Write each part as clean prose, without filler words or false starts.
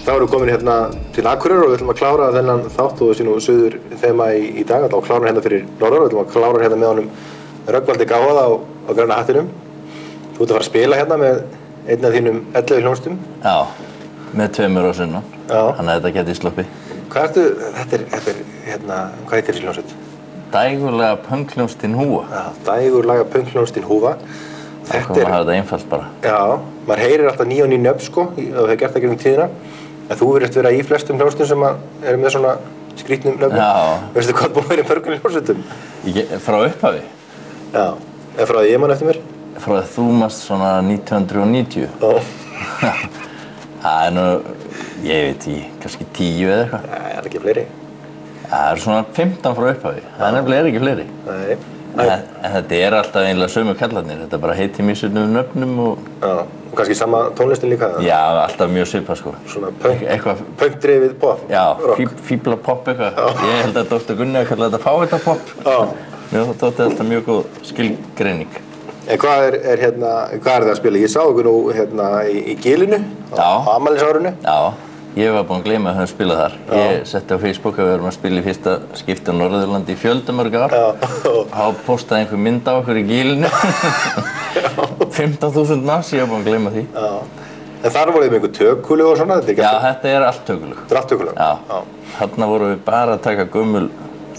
Þá erum við komin hérna til Akureyrar og við ætlum að klára þennan þátt og þessi suður þema í dag. Þá klárum við hérna fyrir norðan og við ætlum að klára hérna með honum Rögnvaldi Gáða á Græna hattinum. Þú ert að fara að spila hérna með einn af þínum 11 hljómsveitum. Já, með 2 á sunnan. Þannig að þetta geti sloppið. Þetta er hérna, hvað heitir þessi hljómsveit? Dægurlega pönkhljómsveitin Húfa. Já, dægurlega pönkhljómsveitin Húfa. Það kom að hafa þetta einfalt bara. Já, maður heyrir alltaf ný og ný nöfn sko og hefur gert það gegnum tíðina. En þú virðist vera í flestum hljómsveitum sem eru með svona skrýtnum nöfnum. Já. Veistu hvað búið að vera í mörgum hljómsveitum? Frá upphafi? Já, eða frá því ég man eftir mér? Frá því þú mast svona 1990. Já. Það er nú, ég veit ekki, kannski 10 eða eitthvað. Nei, það er ekki fleiri. Það eru svona 15 frá upphafi. Það er nefnilega ekki fleiri. Nei. En þetta er alltaf eiginlega sömu kallarnir. Þetta bara heitir misjöfnum nöfnum og... Já, og kannski sama tónlistin líka? Já, alltaf mjög svipað sko. Svona punk-drifið pop? Já, fíbla pop eitthvað. Ég held að Dr. Gunni að kalla þetta fávita pop. Já. Mér þótti alltaf mjög góð skilgreining. En hvað er það að spila? Ég sá ykkur nú hérna í Gilinu á afmælisárinu. Já, ég var búinn að gleyma að höfum spilað þar. Ég setti á Facebook að við erum að spila í fyrsta skipti á Norðurlandi í fjöldamörg ár. Þá postaði einhver mynd á okkur í Gilinu. 15.000 manns, ég var búinn að gleyma því. Já. En þar voruð þið með einhver tökulög og svona? Já, þetta er allt tökulög. Þetta er allt tökulög? Já. Þarna vorum við bara að taka gömul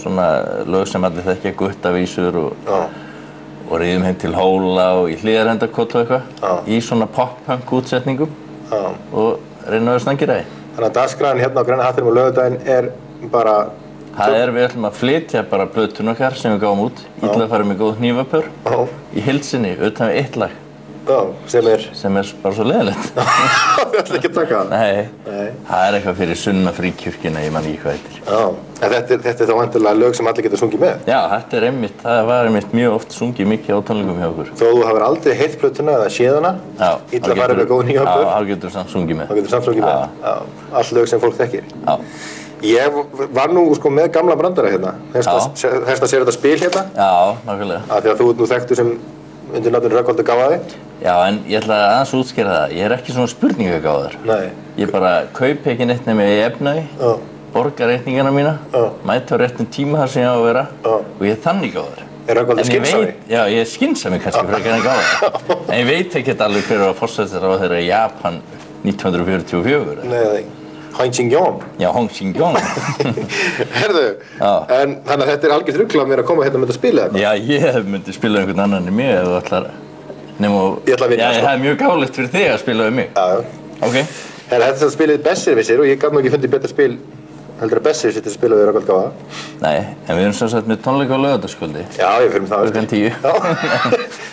svona lög sem allir þekkja, guttavísur og riðum heim til Hóla og í Hlíðarendakot og eitthvað. Í svona pop-punk útsetningum og reyna að vera snangir aðeins. Þannig að dagskráin hérna á Græna hattinum og laugardaginn er bara... Við ætlum að flytja bara plötun okkar sem við gáum út. Illa að fara með góð hnífapör í heild sinni, utan við 1 lag. Já, sem er bara svo leiðilegt. Þið ætla ekki að taka það? Nei. Það er eitthvað fyrir sunna fríkirkjuna, ég man ekki hvað heitir. Já, en þetta er þá væntanlega lög sem allir geta sungið með? Já, það var einmitt mjög oft sungið mikið á tónleikum hjá okkur. Þó þú hafur aldrei heyrt plötuna eða séð hana, illa að fara með góð hnífapör? Já, þá getur þú samt sungið með. Þá getur þú samt sungið með? Já. All lög sem fólk þekkir? Já. Ég var nú sko með gamla brandara hérna. Þess að sér þetta spil hérna? Já, nákvæmlega. Af því að þú ert nú þekktur sem undir nafninu Rögnvaldur Gáði. Já, en ég ætla aðeins að útskýra það. Ég er ekki svona spurningagáður. Nei. Ég bara kaupi ekki neitt nema í efnagi, borga reikningana mína, mæti á réttum tíma þar sem ég á að vera og ég er þannig gáður. Er Rögnvaldur skynsami? Já, ég er skynsami kannski frekar en gáður. En ég veit ekkert alveg hver var forsætisráðherra í Japan 1944. Nei, Hong Ching-yong. Já, Hong Ching-yong. Herðu, en þannig að þetta er algjört rugl að mér að koma hérna og mynda að spila eitthvað? Já, ég myndi spila einhvern annan en mig ef þú ætlar... Ég ætla að vinna, sko. Já, það er mjög gáðlegt fyrir þig að spila við mig. Já. Ok. Þetta er það spilið Besserwisser og ég gat nú ekki fundið betra spil heldur að Besserwisser til að spila við Rögnvald Gáða. Nei, en við erum sem sagt með tónleika á laugardagskvöldi. Já, ég fyrir það. Klukkan 10. Já,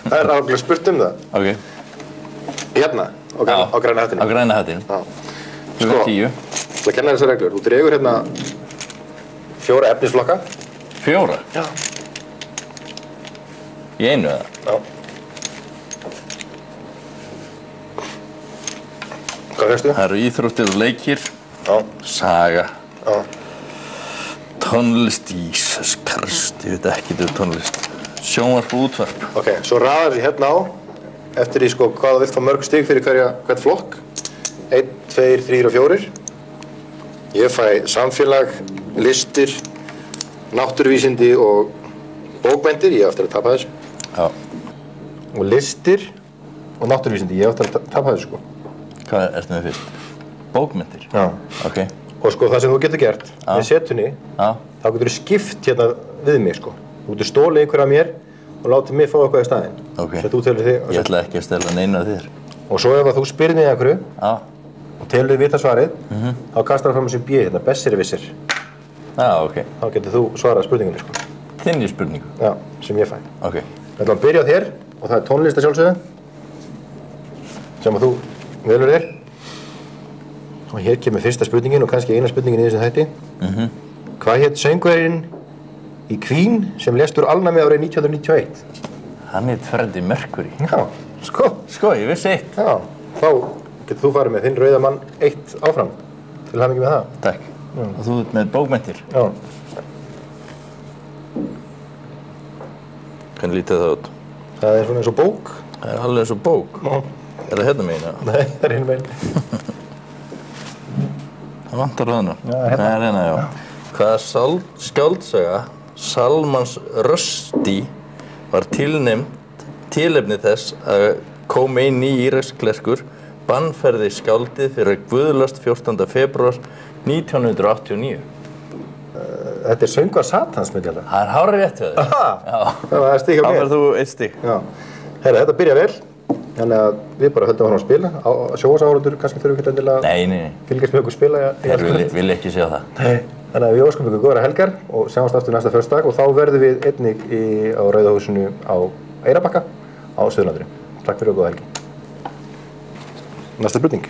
það er ákveðlega spurt um það. Ok. Hérna, á Græna hattinum. Á Græna hattinum. Klukkan 10. Ég ætla að kenna þessar reglur. Þú dregur hérna 4 efnisflokka. 4? Já. Í einu eða? Já. Hvað fyrstu? Það eru íþróttir og leikir. Já. Saga. Já. Tónlist, Jesus Christ, ég veit ekkert tónlist. Sjónvarp og útvarp. Ok, svo raðar þessi hérna á eftir því sko hvað þú vilt fá mörg stig fyrir hvert flokk. 1, 2, 3 og 4. Ég fæ samfélag, listir, náttúruvísindi og bókmenntir. Ég á eftir að tapa þessu. Já. Og listir og náttúruvísindi. Ég á eftir að tapa þessu sko. Hvað ertu með fyrst? Bókmenntir? Já. Ok. Og sko það sem þú getur gert með setunni, þá getur þú skipt hérna við mig sko. Þú getur stólið einhverja af mér og látið mig fá eitthvað í staðinn. Ok. Þú telur þig. Ég ætla ekki að stela neinu af þér. Og svo ef þú spyrir mig einhverju og telur þig vita svarið, þá kastar það fram þessu B hérna, Besserwisser. Já, ok. Þá getur þú svarað spurningunni sko. Þinni spurningu? Já, sem ég fæ. Ok. Við ætlum að byrja á þér og það er tónlist að sjálfsögðu sem að þú velur þér. Og hér kemur fyrsta spurningin og kannski eina spurningin í þessum þætti. Hvað hét söngvarinn í Queen sem lést úr alnæmi árið 1991? Hann hét Freddie Mercury. Já, sko. Sko, ég vissi 1. Já, þá getur þú farið með þinn rauða mann 1 áfram. Til hamingju með það. Takk. Og þú ert með bókmenntir. Já. Hvernig lítið það út? Það er svona eins og bók. Það er alveg eins og bók? Já. Er það hérna megin? Nei, það er hinn megin. vantar það nú. Já, hérna. Já. Hvaða skáldsaga Salmans Rushdie var tilefni þess að Khomeini íraksklerkur bannferði skáldið fyrir guðlast 14. febrúar 1989. Þetta er söngvar Satans, myndi ég held að. Það er hárið rétt hjá þér. Það var stík á mér. Þá verður þú 1 stík. Já. Herra, þetta byrja vel. Þannig að við bara höldum að spila. Sjónvarsáhorfendur kannski þurfum ekki endilega Nei. fylgjast með okkur spila. Þeir vil ekki sjá það. Nei. Þannig að við óskum ykkur góðra helgar og sjáumst aftur næsta föstudag og þá verðum við einnig á Rauða húsinu á Eyrarbakka á Suðurlandinu. Takk fyrir og góða helgi. Næsta spurning.